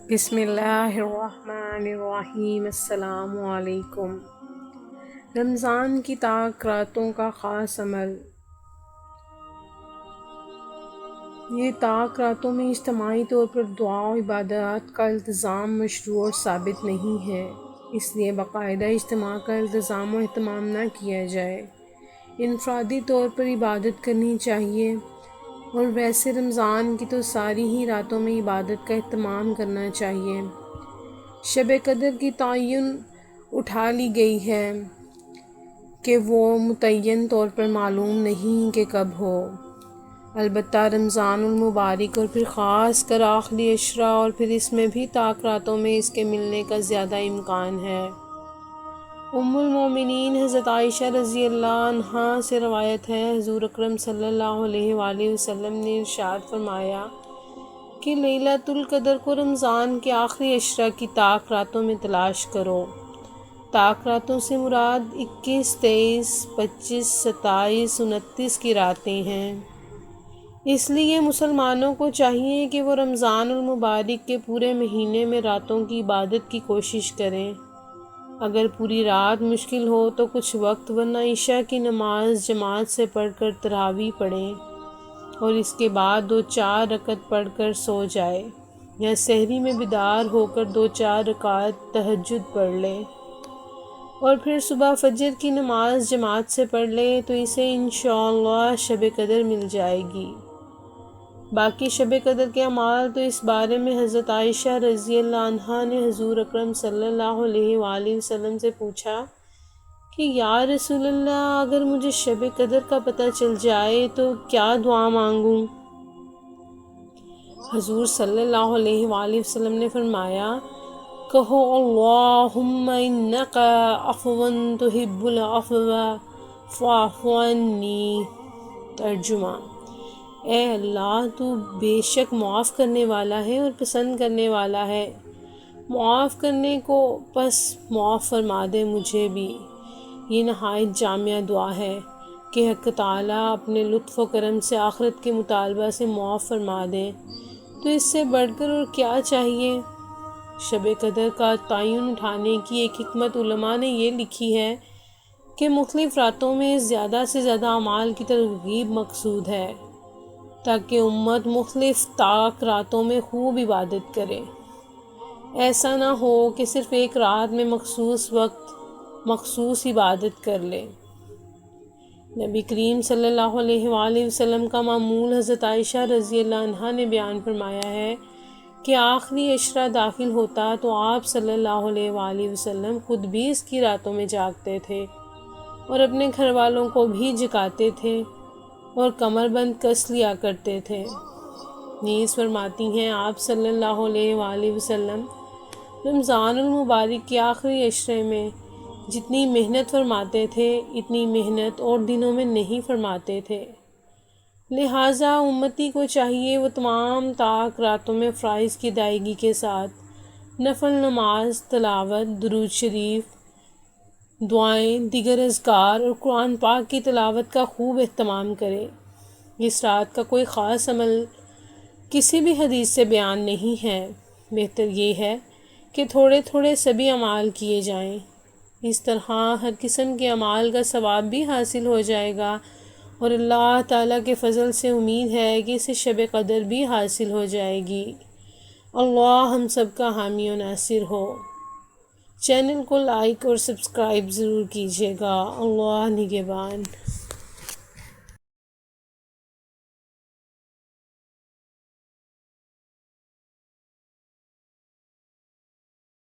بسم اللہ الرحمن الرحیم۔ السلام علیکم۔ رمضان کی طاق راتوں کا خاص عمل۔ یہ طاق راتوں میں اجتماعی طور پر دعا و عبادات کا التزام مشروع اور ثابت نہیں ہے، اس لیے باقاعدہ اجتماع کا التزام و اہتمام نہ کیا جائے۔ انفرادی طور پر عبادت کرنی چاہیے، اور ویسے رمضان کی تو ساری ہی راتوں میں عبادت کا اہتمام کرنا چاہیے۔ شب قدر کی تعین اٹھا لی گئی ہے کہ وہ متعین طور پر معلوم نہیں کہ کب ہو، البتہ رمضان المبارک اور پھر خاص کر آخری عشرہ اور پھر اس میں بھی طاق راتوں میں اس کے ملنے کا زیادہ امکان ہے۔ ام المومنین حضرت عائشہ رضی اللہ عنہا سے روایت ہے، حضور اکرم صلی اللہ علیہ وآلہ وسلم نے ارشاد فرمایا کہ لیلۃ القدر کو رمضان کے آخری عشرہ کی طاق راتوں میں تلاش کرو۔ طاق راتوں سے مراد 21، 23، 25، 27، 29 کی راتیں ہیں۔ اس لیے مسلمانوں کو چاہیے کہ وہ رمضان المبارک کے پورے مہینے میں راتوں کی عبادت کی کوشش کریں۔ اگر پوری رات مشکل ہو تو کچھ وقت ورنہ عشاء کی نماز جماعت سے پڑھ کر تراویح پڑھیں اور اس کے بعد 2-4 رکعت پڑھ کر سو جائے، یا سحری میں بیدار ہو کر 2-4 رکعت تہجد پڑھ لے اور پھر صبح فجر کی نماز جماعت سے پڑھ لے تو اسے انشاءاللہ شب قدر مل جائے گی۔ باقی شب قدر کے اعمال تو اس بارے میں حضرت عائشہ رضی اللہ عنہا نے حضور اکرم صلی اللہ علیہ وآلہ وسلم سے پوچھا کہ یا رسول اللہ، اگر مجھے شب قدر کا پتہ چل جائے تو کیا دعا مانگوں؟ حضور صلی اللہ علیہ وآلہ وسلم نے فرمایا، کہو اللہم انک عفو تحب العفو فاعف عنی۔ ترجمہ: اے اللہ، تو بے شک معاف کرنے والا ہے اور پسند کرنے والا ہے، معاف کرنے کو پس معاف فرما دے مجھے بھی۔ یہ نہایت جامع دعا ہے کہ حق تعالیٰ اپنے لطف و کرم سے آخرت کے مطالبہ سے معاف فرما دے، تو اس سے بڑھ کر اور کیا چاہیے۔ شب قدر کا تعین اٹھانے کی ایک حکمت علماء نے یہ لکھی ہے کہ مختلف راتوں میں زیادہ سے زیادہ اعمال کی ترغیب مقصود ہے، تاکہ امت مختلف طاق راتوں میں خوب عبادت کرے۔ ایسا نہ ہو کہ صرف ایک رات میں مخصوص وقت مخصوص عبادت کر لے۔ نبی کریم صلی اللہ علیہ وآلہ وسلم کا معمول حضرت عائشہ رضی اللہ عنہا نے بیان فرمایا ہے کہ آخری عشرہ داخل ہوتا تو آپ صلی اللہ علیہ وآلہ وسلم خود بھی اس کی راتوں میں جاگتے تھے اور اپنے گھر والوں کو بھی جگاتے تھے اور کمر بند کس لیا کرتے تھے۔ نیز فرماتی ہیں آپ صلی اللہ علیہ وآلہ وسلم رمضان المبارک کے آخری عشرے میں جتنی محنت فرماتے تھے اتنی محنت اور دنوں میں نہیں فرماتے تھے، لہٰذا امتی کو چاہیے وہ تمام طاق راتوں میں فرائض کی ادائیگی کے ساتھ نفل نماز، تلاوت، درود شریف، دعائیں، دیگر اذکار اور قرآن پاک کی تلاوت کا خوب اہتمام کرے۔ اس رات کا کوئی خاص عمل کسی بھی حدیث سے بیان نہیں ہے، بہتر یہ ہے کہ تھوڑے تھوڑے سبھی اعمال کیے جائیں، اس طرح ہر قسم کے اعمال کا ثواب بھی حاصل ہو جائے گا، اور اللہ تعالیٰ کے فضل سے امید ہے کہ اسے شب قدر بھی حاصل ہو جائے گی۔ اللہ ہم سب کا حامی و ناصر ہو۔ چینل کو لائک اور سبسکرائب ضرور کیجیے گا۔ اللہ نگہبان۔